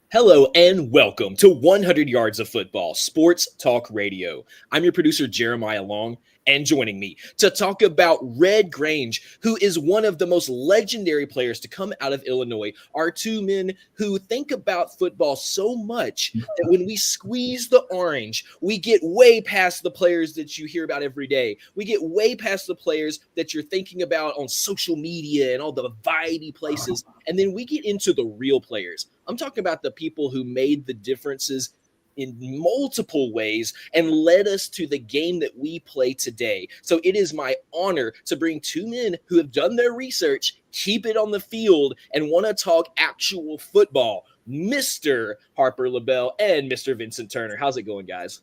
Hello and welcome to 100 Yards of Football, Sports Talk Radio. I'm your producer, Jeremiah Long, and joining me to talk about Red Grange, who is one of the most legendary players to come out of Illinois, are two men who think about football so much that when we squeeze the orange, we get way past the players that you hear about every day. We get way past the players that you're thinking about on social media and all the vibey places, and then we get into the real players. I'm talking about the people who made the differences in multiple ways and led us to the game that we play today. So it is my honor to bring two men who have done their research, keep it on the field, and want to talk actual football. Mr. Harper LaBelle and Mr. Vincent Turner. How's it going, guys?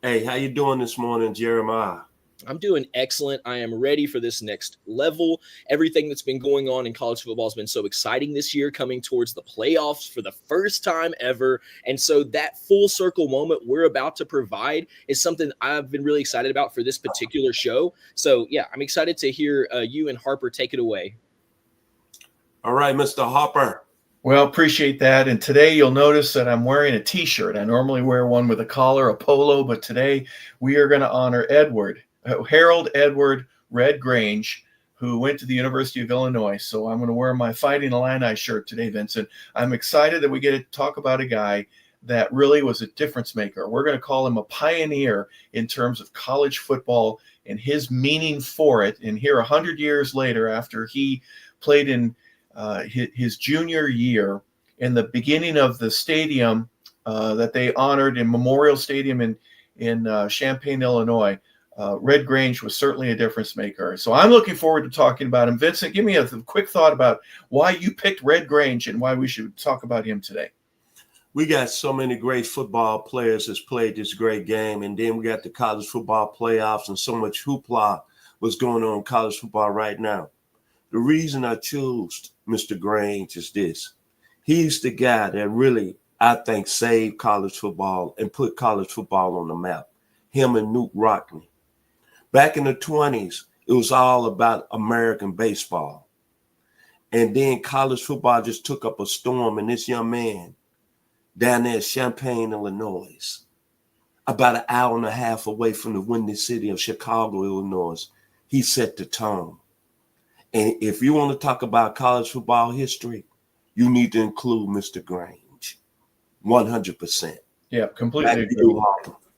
Hey, how you doing this morning, Jeremiah? I'm doing excellent. I am ready for this next level. Everything that's been going on in college football has been so exciting this year, coming towards the playoffs for the first time ever. And so that full circle moment we're about to provide is something I've been really excited about for this particular show. So, yeah, I'm excited to hear you and Harper take it away. All right, Mr. Harper. Well, appreciate that. And today you'll notice that I'm wearing a T-shirt. I normally wear one with a collar, a polo, but today we are going to honor Harold Edward Red Grange, who went to the University of Illinois. So I'm going to wear my Fighting Illini shirt today, Vincent. I'm excited that we get to talk about a guy that really was a difference maker. We're going to call him a pioneer in terms of college football and his meaning for it. And here, 100 years later, after he played in his junior year, in the beginning of the stadium that they honored in Memorial Stadium in Champaign, Illinois, Red Grange was certainly a difference maker. So I'm looking forward to talking about him. Vincent, give me a quick thought about why you picked Red Grange and why we should talk about him today. We got so many great football players that's played this great game, and then we got the college football playoffs and so much hoopla was going on in college football right now. The reason I chose Mr. Grange is this. He's the guy that really, I think, saved college football and put college football on the map. Him and Newt Rockne. Back in the 20s, it was all about American baseball. And then college football just took up a storm, and this young man down there in Champaign, Illinois, about an hour and a half away from the windy city of Chicago, Illinois, he set the tone. And if you want to talk about college football history, you need to include Mr. Grange, 100%. Yeah, completely agree.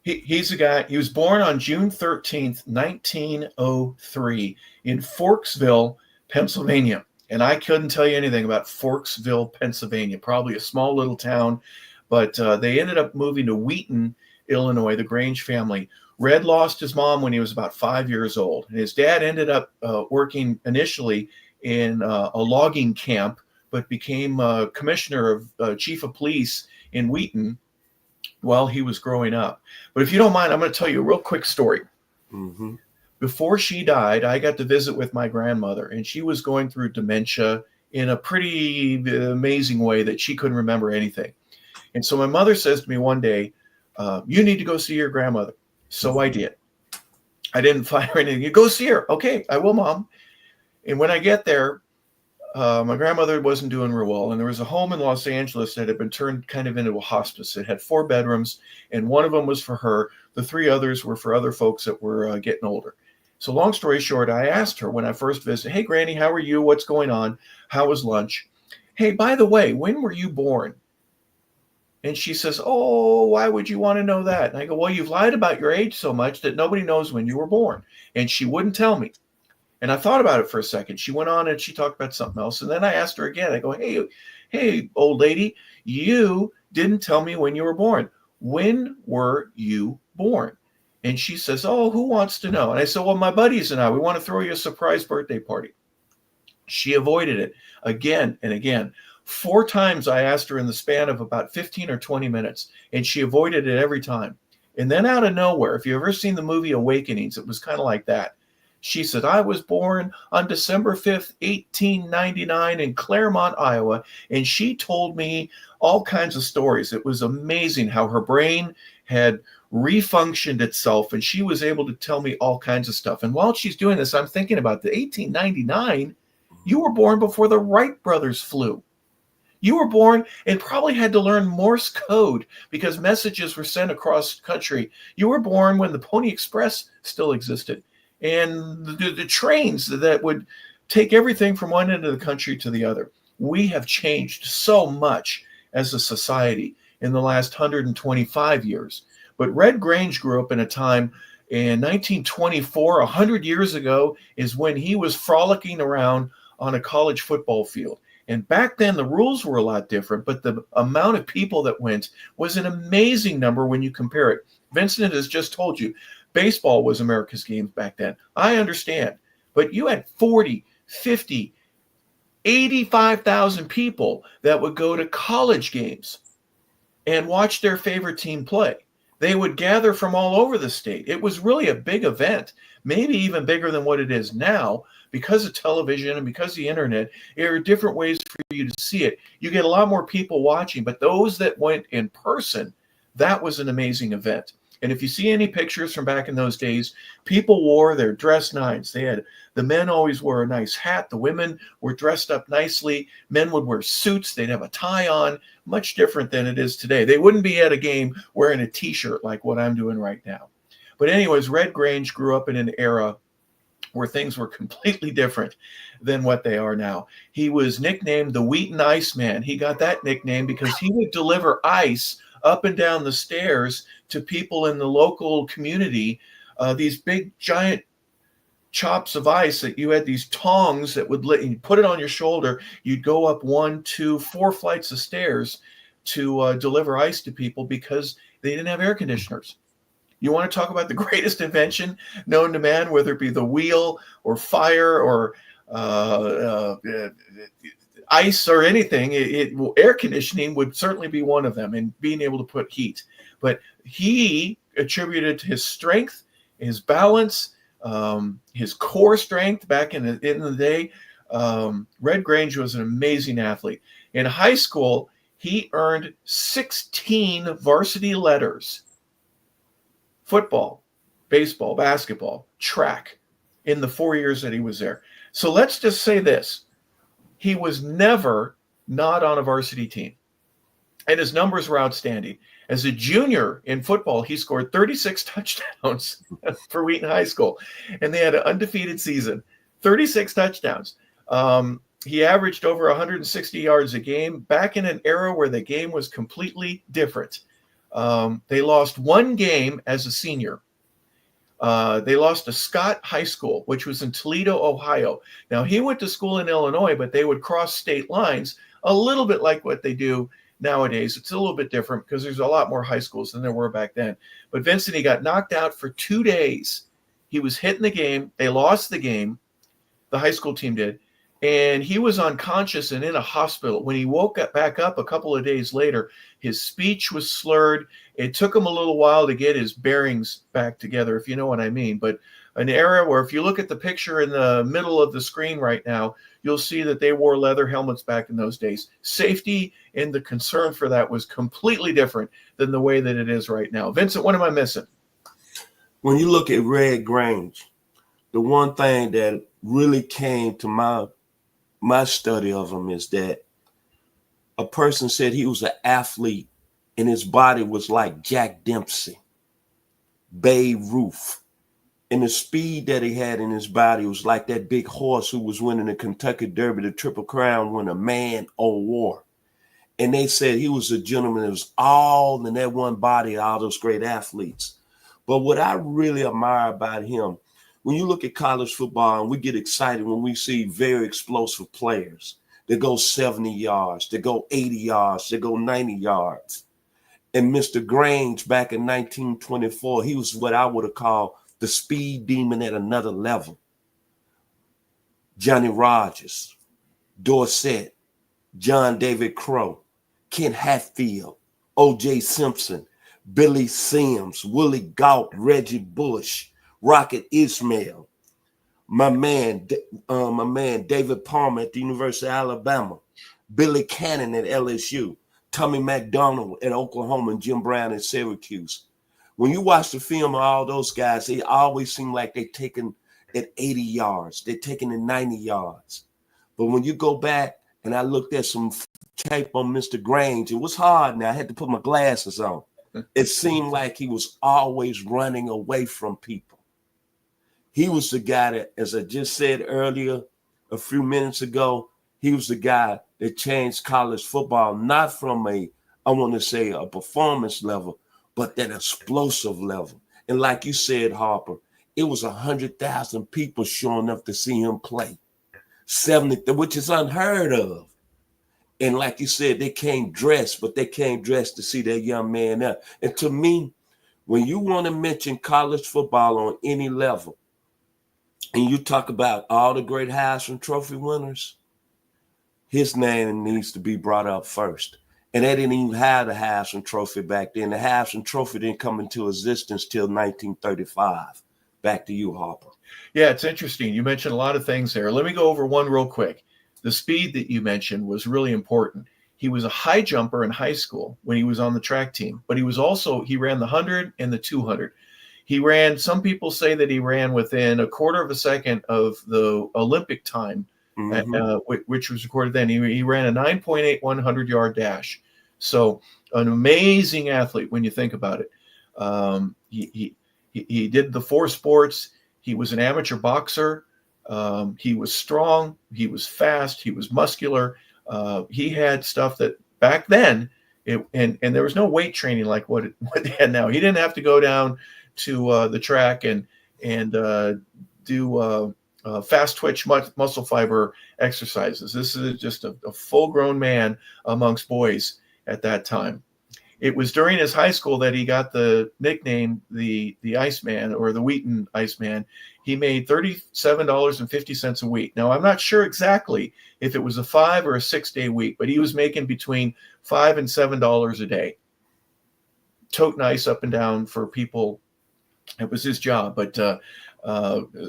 He's a guy, he was born on June 13th, 1903 in Forksville, Pennsylvania. And I couldn't tell you anything about Forksville, Pennsylvania, probably a small little town, but they ended up moving to Wheaton, Illinois, the Grange family. Red lost his mom when he was about 5 years old. And his dad ended up working initially in a logging camp, but became commissioner of chief of police in Wheaton while he was growing up. But if you don't mind, I'm going to tell you a real quick story. Mm-hmm. Before she died, I got to visit with my grandmother, and she was going through dementia in a pretty amazing way that she couldn't remember anything. And so my mother says to me one day, you need to go see your grandmother. So I did. I didn't find her anything. You go see her. Okay, I will, Mom. And when I get there, my grandmother wasn't doing real well, and there was a home in Los Angeles that had been turned kind of into a hospice. It had 4 bedrooms, and one of them was for her. The 3 others were for other folks that were getting older. So long story short, I asked her when I first visited, hey, Granny, how are you? What's going on? How was lunch? Hey, by the way, when were you born? And she says, oh, why would you want to know that? And I go, well, you've lied about your age so much that nobody knows when you were born. And she wouldn't tell me. And I thought about it for a second. She went on and she talked about something else. And then I asked her again. I go, hey, old lady, you didn't tell me when you were born. When were you born? And she says, oh, who wants to know? And I said, well, my buddies and I, we want to throw you a surprise birthday party. She avoided it again and again. 4 times I asked her in the span of about 15 or 20 minutes, and she avoided it every time. And then out of nowhere, if you've ever seen the movie Awakenings, it was kind of like that. She said, I was born on December 5th, 1899 in Claremont, Iowa. And she told me all kinds of stories. It was amazing how her brain had refunctioned itself, and she was able to tell me all kinds of stuff. And while she's doing this, I'm thinking about the 1899, you were born before the Wright brothers flew. You were born and probably had to learn Morse code because messages were sent across the country. You were born when the Pony Express still existed, and the trains that would take everything from one end of the country to the other. We have changed so much as a society in the last 125 years. But Red Grange grew up in a time in 1924, 100 years ago, is when he was frolicking around on a college football field. And back then, the rules were a lot different, but the amount of people that went was an amazing number when you compare it. Vincent has just told you, baseball was America's game back then. I understand. But you had 40, 50, 85,000 people that would go to college games and watch their favorite team play. They would gather from all over the state. It was really a big event, maybe even bigger than what it is now because of television and because of the internet. There are different ways for you to see it. You get a lot more people watching, but those that went in person, that was an amazing event. And if you see any pictures from back in those days, people wore their dress nines. The men always wore a nice hat. The women were dressed up nicely. Men would wear suits. They'd have a tie on, much different than it is today. They wouldn't be at a game wearing a t-shirt like what I'm doing right now. But anyways, Red Grange grew up in an era where things were completely different than what they are now. He was nicknamed the Wheaton Iceman. He got that nickname because he would deliver ice up and down the stairs to people in the local community, these big giant chops of ice that you had these tongs that would let you put it on your shoulder. You'd go up 1, 2, 4 flights of stairs to deliver ice to people because they didn't have air conditioners. You want to talk about the greatest invention known to man, whether it be the wheel or fire or ice or anything, air conditioning would certainly be one of them, and being able to put heat. But he attributed his strength, his balance, his core strength back in the day. Red Grange was an amazing athlete. In high school, he earned 16 varsity letters: football, baseball, basketball, track, in the 4 years that he was there. So let's just say this. He was never not on a varsity team, and his numbers were outstanding. As a junior in football, he scored 36 touchdowns for Wheaton High School, and they had an undefeated season, 36 touchdowns. He averaged over 160 yards a game back in an era where the game was completely different. They lost one game as a senior. They lost to Scott High School, which was in Toledo, Ohio. Now, he went to school in Illinois, but they would cross state lines a little bit like what they do nowadays. It's a little bit different because there's a lot more high schools than there were back then. But Vincent, he got knocked out for 2 days. He was hit in the game. They lost the game. The high school team did. And he was unconscious and in a hospital. When he woke back up a couple of days later, his speech was slurred. It took him a little while to get his bearings back together, if you know what I mean. But an era where if you look at the picture in the middle of the screen right now, you'll see that they wore leather helmets back in those days. Safety and the concern for that was completely different than the way that it is right now. Vincent, what am I missing? When you look at Red Grange, the one thing that really came to my study of him is that a person said he was an athlete and his body was like Jack Dempsey, Babe Ruth. And the speed that he had in his body was like that big horse who was winning the Kentucky Derby, the Triple Crown, when a man o' war. And they said he was a gentleman that was all in that one body, all those great athletes. But what I really admire about him, when you look at college football, and we get excited when we see very explosive players that go 70 yards, that go 80 yards, that go 90 yards. And Mr. Grange back in 1924, he was what I would have called the speed demon at another level. Johnny Rogers, Dorsett, John David Crow, Kent Hatfield, O.J. Simpson, Billy Sims, Willie Gault, Reggie Bush, Rocket Ismail, my man David Palmer at the University of Alabama, Billy Cannon at LSU, Tommy McDonald at Oklahoma, and Jim Brown at Syracuse. When you watch the film of all those guys, they always seem like they're taking at 80 yards. They're taking at 90 yards. But when you go back, and I looked at some tape on Mr. Grange. It was hard now. I had to put my glasses on. It seemed like he was always running away from people. He was the guy that, as I just said earlier, a few minutes ago, he was the guy that changed college football, not from a performance level, but that explosive level. And like you said, Harper, it was 100,000 people showing up to see him play. 70, which is unheard of. And like you said, they came dressed, but they came dressed to see that young man there. And to me, when you want to mention college football on any level, and you talk about all the great Heisman Trophy winners, his name needs to be brought up first. And they didn't even have the Heisman Trophy back then. The Heisman Trophy didn't come into existence till 1935. Back to you, Harper. Yeah, it's interesting. You mentioned a lot of things there. Let me go over one real quick. The speed that you mentioned was really important. He was a high jumper in high school when he was on the track team, but he ran the 100 and the 200. He ran, some people say that he ran within a quarter of a second of the Olympic time, which was recorded then. He ran a 9.8 100-yard dash. So an amazing athlete when you think about it. He did the 4 sports. He was an amateur boxer. He was strong. He was fast. He was muscular. He had stuff that back then, and there was no weight training like what they had now. He didn't have to go down to the track and do fast twitch muscle fiber exercises. This is just a full-grown man amongst boys at that time. It was during his high school that he got the nickname the Iceman, or the Wheaton Iceman. He made $37.50 a week. Now, I'm not sure exactly if it was a 5 or a 6 day week, but he was making between $5 and $7 a day. Toting ice up and down for people. It was his job. But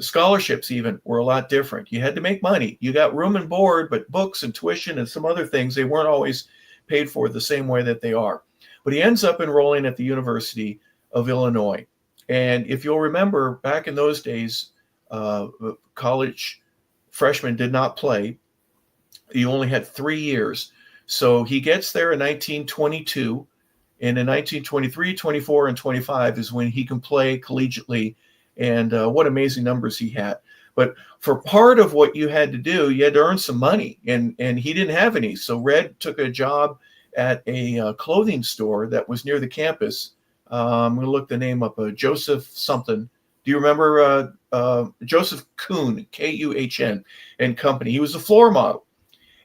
scholarships even were a lot different. You had to make money. You got room and board, but books and tuition and some other things, they weren't always paid for the same way that they are. But he ends up enrolling at the University of Illinois. And if you'll remember, back in those days, college freshmen did not play. You only had 3 years. So he gets there in 1922. And in 1923, 24, and 25 is when he can play collegiately. And what amazing numbers he had. But for part of what you had to do, you had to earn some money. And he didn't have any. So Red took a job at a clothing store that was near the campus. I'm going to look the name up, Joseph something. Do you remember Joseph Kuhn, Kuhn, and company? He was a floor model.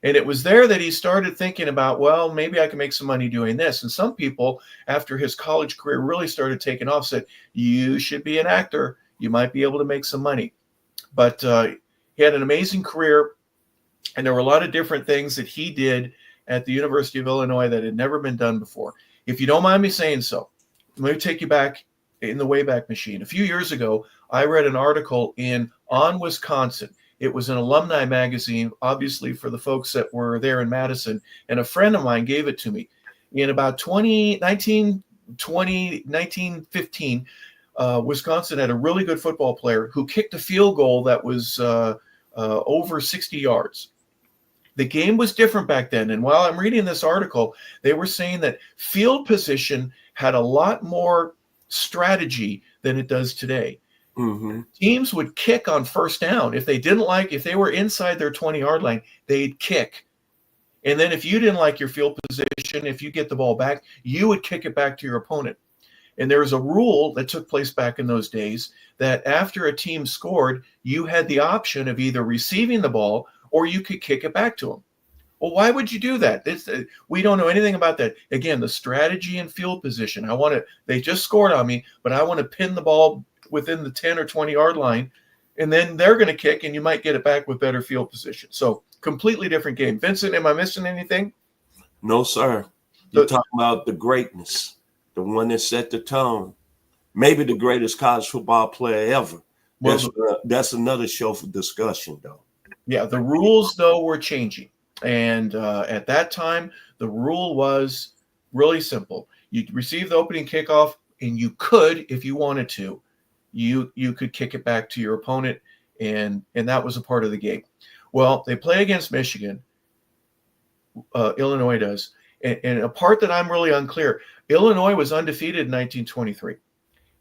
And it was there that he started thinking about, well, maybe I can make some money doing this. And some people, after his college career really started taking off, said, you should be an actor. You might be able to make some money. But he had an amazing career. And there were a lot of different things that he did at the University of Illinois that had never been done before. If you don't mind me saying so, let me take you back in the Wayback Machine. A few years ago, I read an article on Wisconsin. It was an alumni magazine, obviously for the folks that were there in Madison, and a friend of mine gave it to me. In about 1915, Wisconsin had a really good football player who kicked a field goal that was over 60 yards. The game was different back then. And while I'm reading this article, they were saying that field position had a lot more strategy than it does today. Mm-hmm. Teams would kick on first down. If they were inside their 20-yard line, they'd kick. And then if you didn't like your field position, if you get the ball back, you would kick it back to your opponent. And there was a rule that took place back in those days that after a team scored, you had the option of either receiving the ball or you could kick it back to them. Well, why would you do that? We don't know anything about that. Again, the strategy and field position. They just scored on me, but I want to pin the ball within the 10 or 20-yard line, and then they're going to kick, and you might get it back with better field position. So completely different game. Vincent, am I missing anything? No, sir. You're talking about the greatness, the one that set the tone. Maybe the greatest college football player ever. That's another show for discussion, though. Yeah, the rules, though, were changing. And at that time, the rule was really simple. You receive the opening kickoff, and you could, if you wanted to, you could kick it back to your opponent, and that was a part of the game. Well, they play against Michigan. Illinois does. And a part that I'm really unclear, Illinois was undefeated in 1923.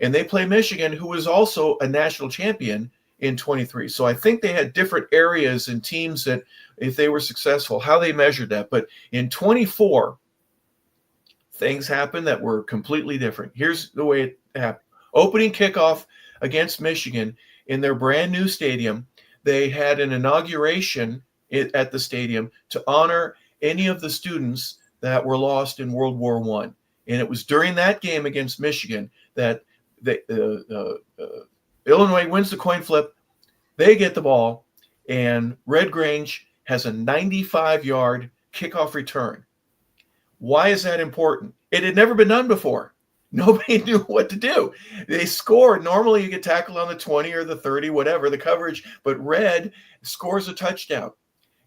And they play Michigan, who was also a national champion in 23. So I think they had different areas and teams that, if they were successful, how they measured that. But in 24, things happened that were completely different. Here's the way it happened. Opening kickoff against Michigan in their brand new stadium. They had an inauguration at the stadium to honor any of the students that were lost in World War I. And it was during that game against Michigan that Illinois wins the coin flip. They get the ball, and Red Grange has a 95-yard kickoff return. Why is that important? It had never been done before. Nobody knew what to do. They scored. Normally you get tackled on the 20 or the 30, whatever the coverage, but Red scores a touchdown.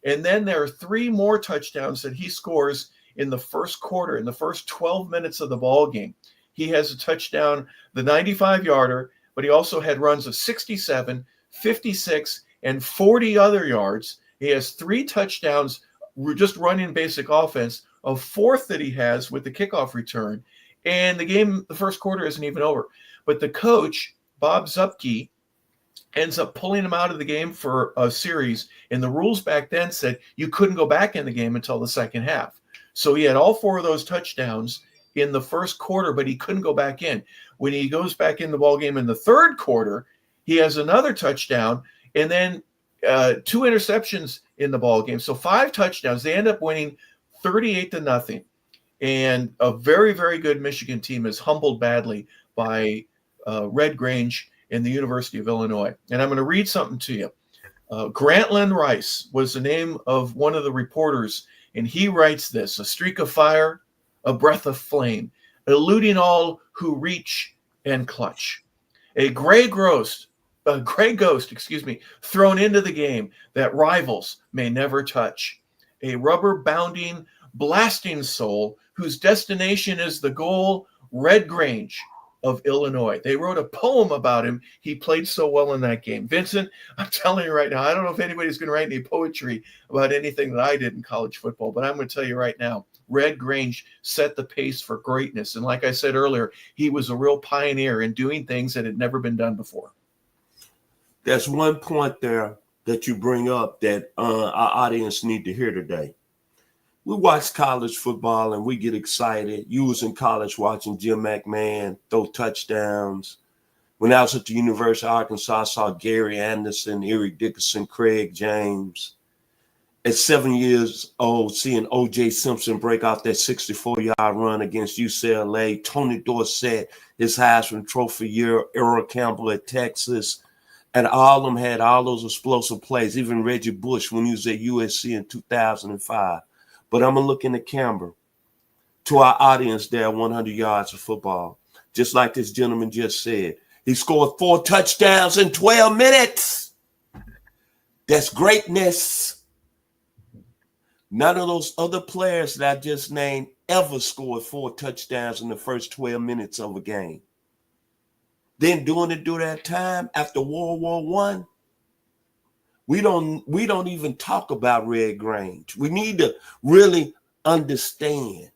And then there are 3 more touchdowns that he scores in the first quarter, in the first 12 minutes of the ball game. He has a touchdown, the 95-yarder, but he also had runs of 67, 56, and 40 other yards. He has 3 touchdowns just running basic offense, a 4th that he has with the kickoff return. And the game, the first quarter isn't even over. But the coach, Bob Zupke, ends up pulling him out of the game for a series. And the rules back then said you couldn't go back in the game until the second half. So he had all 4 of those touchdowns in the first quarter, but he couldn't go back in. When he goes back in the ball game in the third quarter, he has another touchdown and then 2 interceptions in the ball game. So 5 touchdowns. They end up winning 38-0. And a very, very good Michigan team is humbled badly by Red Grange and the University of Illinois. And I'm going to read something to you. Grantland Rice was the name of one of the reporters, and he writes this: a streak of fire, a breath of flame, eluding all who reach and clutch. A gray ghost, thrown into the game that rivals may never touch. A rubber-bounding, blasting soul whose destination is the goal, Red Grange of Illinois. They wrote a poem about him. He played so well in that game. Vincent, I'm telling you right now, I don't know if anybody's going to write any poetry about anything that I did in college football, but I'm going to tell you right now, Red Grange set the pace for greatness. And like I said earlier, he was a real pioneer in doing things that had never been done before. There's one point there that you bring up that our audience need to hear today. We watch college football and we get excited. You was in college watching Jim McMahon throw touchdowns. When I was at the University of Arkansas, I saw Gary Anderson, Eric Dickerson, Craig James. At 7 years old, seeing O.J. Simpson break out that 64-yard run against UCLA, Tony Dorsett, his Heisman Trophy year, Earl Campbell at Texas, and all of them had all those explosive plays, even Reggie Bush when he was at USC in 2005. But I'm going to look in the camera to our audience there, 100 yards of football. Just like this gentleman just said. He scored 4 touchdowns in 12 minutes. That's greatness. None of those other players that I just named ever scored 4 touchdowns in the first 12 minutes of a game. Then during that time after World War I, we don't even talk about Red Grange. We need to really understand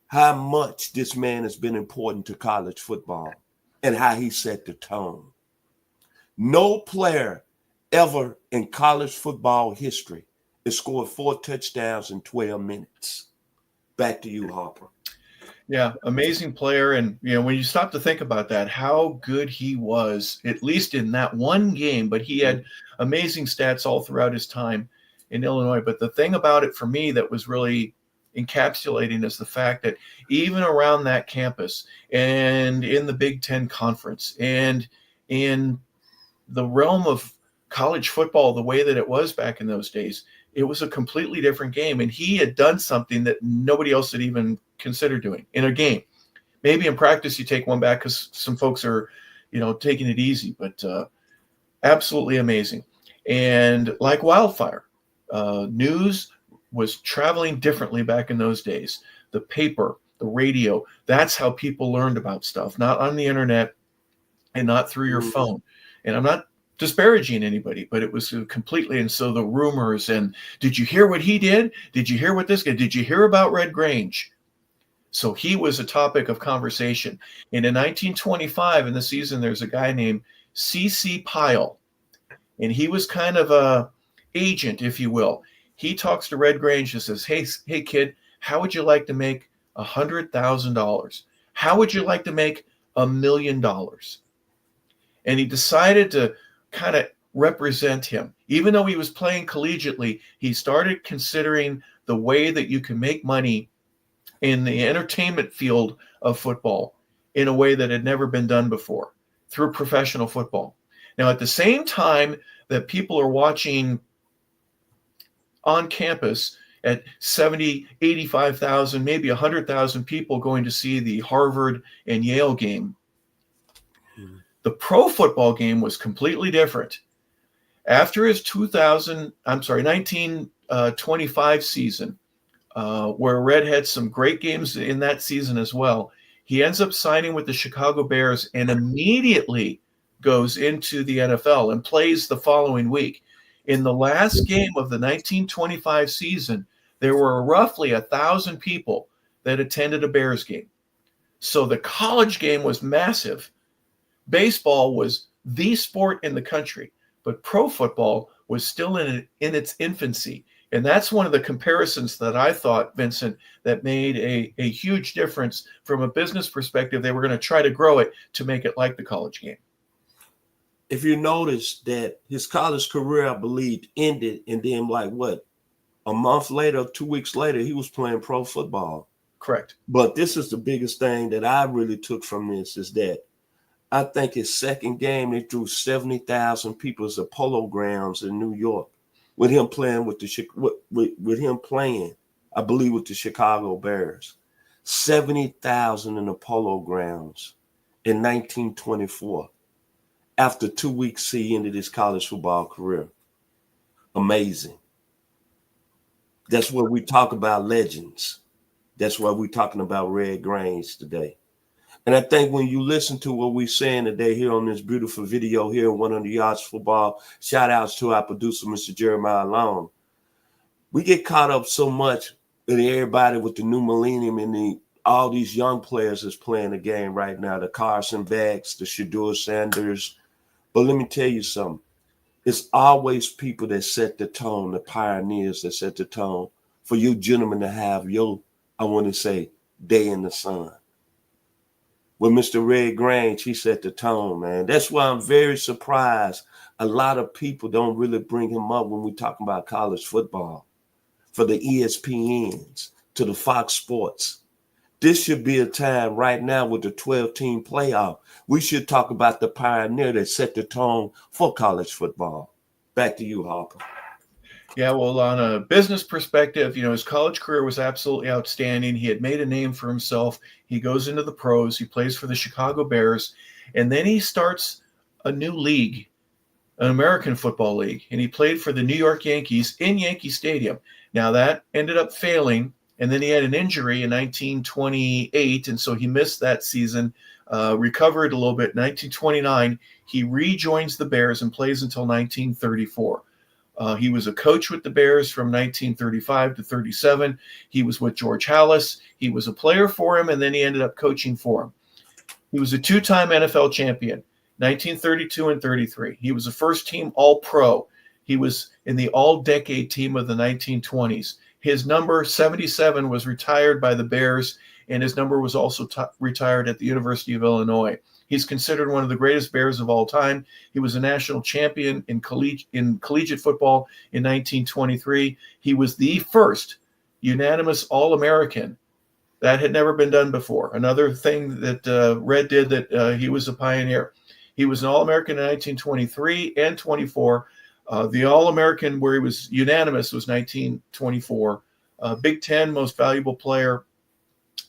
how much this man has been important to college football and how he set the tone. No player ever in college football history has scored 4 touchdowns in 12 minutes. Back to you, Harper. Yeah, amazing player. And, when you stop to think about that, how good he was, at least in that one game, but he had amazing stats all throughout his time in Illinois. But the thing about it for me that was really encapsulating is the fact that even around that campus and in the Big Ten Conference and in the realm of college football, the way that it was back in those days, it was a completely different game. And he had done something that nobody else had even considered doing in a game. Maybe in practice you take one back because some folks are, taking it easy, but absolutely amazing. And like wildfire, news was traveling differently back in those days. The paper, the radio, that's how people learned about stuff, not on the internet and not through your phone. And I'm not disparaging anybody, but it was completely. And so the rumors, and did you hear what he did? Did you hear what this guy? Did you hear about Red Grange? So he was a topic of conversation. And in 1925, in the season, there's a guy named C.C. Pyle, and he was kind of a agent, if you will. He talks to Red Grange and says, hey kid, how would you like to make $100,000? How would you like to make $1 million? And he decided to kind of represent him. Even though he was playing collegiately, he started considering the way that you can make money in the entertainment field of football in a way that had never been done before through professional football. Now, at the same time that people are watching on campus at 70, 85,000, maybe 100,000 people going to see the Harvard and Yale game, the pro football game was completely different. After his 1925 season, where Red had some great games in that season as well, he ends up signing with the Chicago Bears and immediately goes into the NFL and plays the following week. In the last game of the 1925 season, there were roughly 1,000 people that attended a Bears game. So the college game was massive. Baseball was the sport in the country, but pro football was still in its infancy. And that's one of the comparisons that I thought, Vincent, that made a huge difference from a business perspective. They were going to try to grow it to make it like the college game. If you notice that his college career, I believe, ended, and then a month later, 2 weeks later, he was playing pro football. Correct. But this is the biggest thing that I really took from this is that I think his second game, they drew 70,000 people at the Polo Grounds in New York with him playing with I believe, with the Chicago Bears. 70,000 in the Polo Grounds in 1924. After 2 weeks, he ended his college football career. Amazing. That's what we talk about legends. That's why we're talking about Red Grange today. And I think when you listen to what we're saying today here on this beautiful video here in 100 Yards Football, shout outs to our producer, Mr. Jeremiah Long. We get caught up so much with everybody with the new millennium and all these young players that's playing the game right now, the Carson Becks, the Shedeur Sanders. But let me tell you something. It's always people that set the tone, the pioneers that set the tone for you gentlemen to have your, I want to say, day in the sun. With Mr. Red Grange, he set the tone, man. That's why I'm very surprised. A lot of people don't really bring him up when we talk about college football. For the ESPNs, to the Fox Sports. This should be a time right now with the 12-team playoff. We should talk about the pioneer that set the tone for college football. Back to you, Harper. Yeah, well, on a business perspective, his college career was absolutely outstanding. He had made a name for himself. He goes into the pros. He plays for the Chicago Bears. And then he starts a new league, an American Football League. And he played for the New York Yankees in Yankee Stadium. Now, that ended up failing. And then he had an injury in 1928. And so he missed that season, recovered a little bit. In 1929, he rejoins the Bears and plays until 1934. He was a coach with the Bears from 1935 to 37. He was with George Halas. He was a player for him, and then he ended up coaching for him. He was a two-time NFL champion, 1932 and 33. He was a first-team All-Pro. He was in the All-Decade team of the 1920s. His number, 77, was retired by the Bears, and his number was also retired at the University of Illinois. He's considered one of the greatest Bears of all time. He was a national champion in collegiate football in 1923. He was the first unanimous All-American. That had never been done before. Another thing that Red did that he was a pioneer. He was an All-American in 1923 and 24. The All-American where he was unanimous was 1924. Big Ten Most Valuable Player.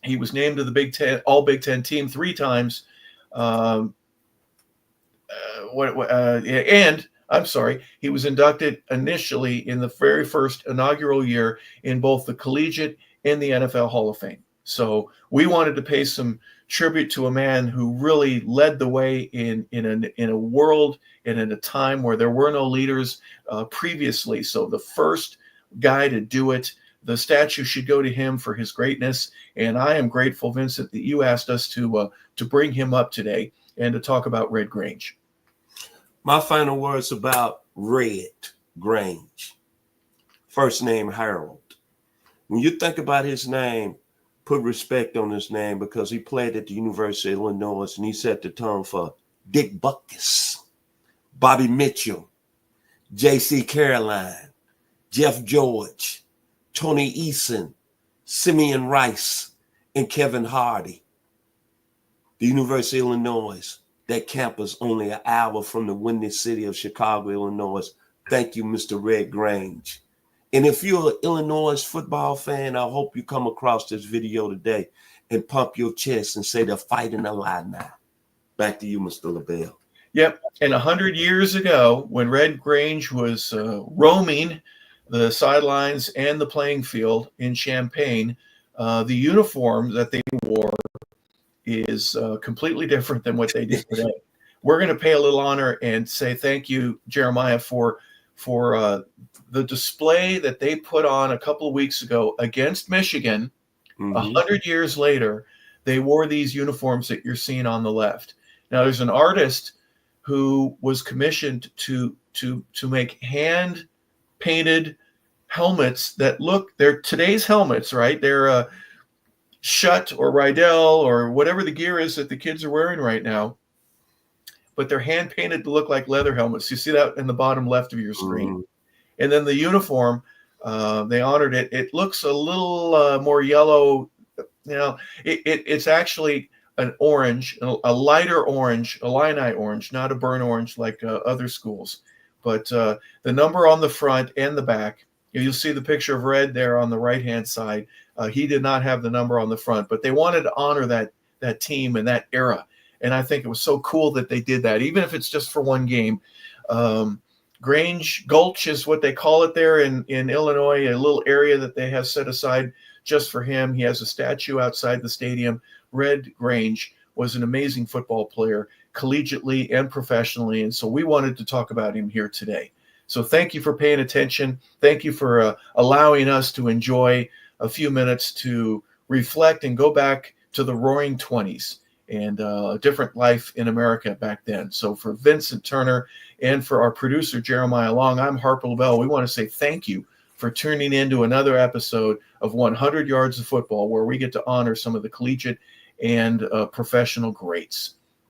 He was named to the Big Ten, All Big Ten team 3 times. And I'm sorry, he was inducted initially in the very first inaugural year in both the collegiate and the NFL Hall of Fame. So we wanted to pay some tribute to a man who really led the way in a world and in a time where there were no leaders previously. So the first guy to do it, the statue should go to him for his greatness. And I am grateful, Vincent, that you asked us to bring him up today and to talk about Red Grange. My final words about Red Grange. First name, Harold. When you think about his name, put respect on his name because he played at the University of Illinois and he set the tone for Dick Butkus, Bobby Mitchell, J.C. Caroline, Jeff George, Tony Eason, Simeon Rice, and Kevin Hardy. The University of Illinois, that campus only an hour from the windy city of Chicago, Illinois. Thank you, Mr. Red Grange. And if you're an Illinois football fan, I hope you come across this video today and pump your chest and say they're fighting alive now. Back to you, Mr. LaBelle. Yep. And 100 years ago, when Red Grange was roaming the sidelines and the playing field in Champaign, the uniform that they wore is completely different than what they did today. We're going to pay a little honor and say thank you, Jeremiah, for the display that they put on a couple of weeks ago against Michigan. 100 years later, they wore these uniforms that you're seeing on the left. Now, there's an artist who was commissioned to make hand-painted helmets that look, they're today's helmets, right? They're Schutt or Rydell or whatever the gear is that the kids are wearing right now. But they're hand-painted to look like leather helmets. You see that in the bottom left of your screen. And then the uniform, they honored it. It looks a little more yellow. You know, it's actually an orange, a lighter orange, a Illini orange, not a burnt orange like other schools. But the number on the front and the back, you'll see the picture of Red there on the right-hand side. He did not have the number on the front, but they wanted to honor that team and that era. And I think it was so cool that they did that, even if it's just for one game. Grange Gulch is what they call it there in Illinois, a little area that they have set aside just for him. He has a statue outside the stadium. Red Grange was an amazing football player, collegiately and professionally, and so we wanted to talk about him here today. So thank you for paying attention. Thank you for allowing us to enjoy a few minutes to reflect and go back to the Roaring 20s and a different life in America back then. So for Vincent Turner and for our producer, Jeremiah Long, I'm Harper LaBelle. We want to say thank you for tuning in to another episode of 100 Yards of Football, where we get to honor some of the collegiate and professional greats.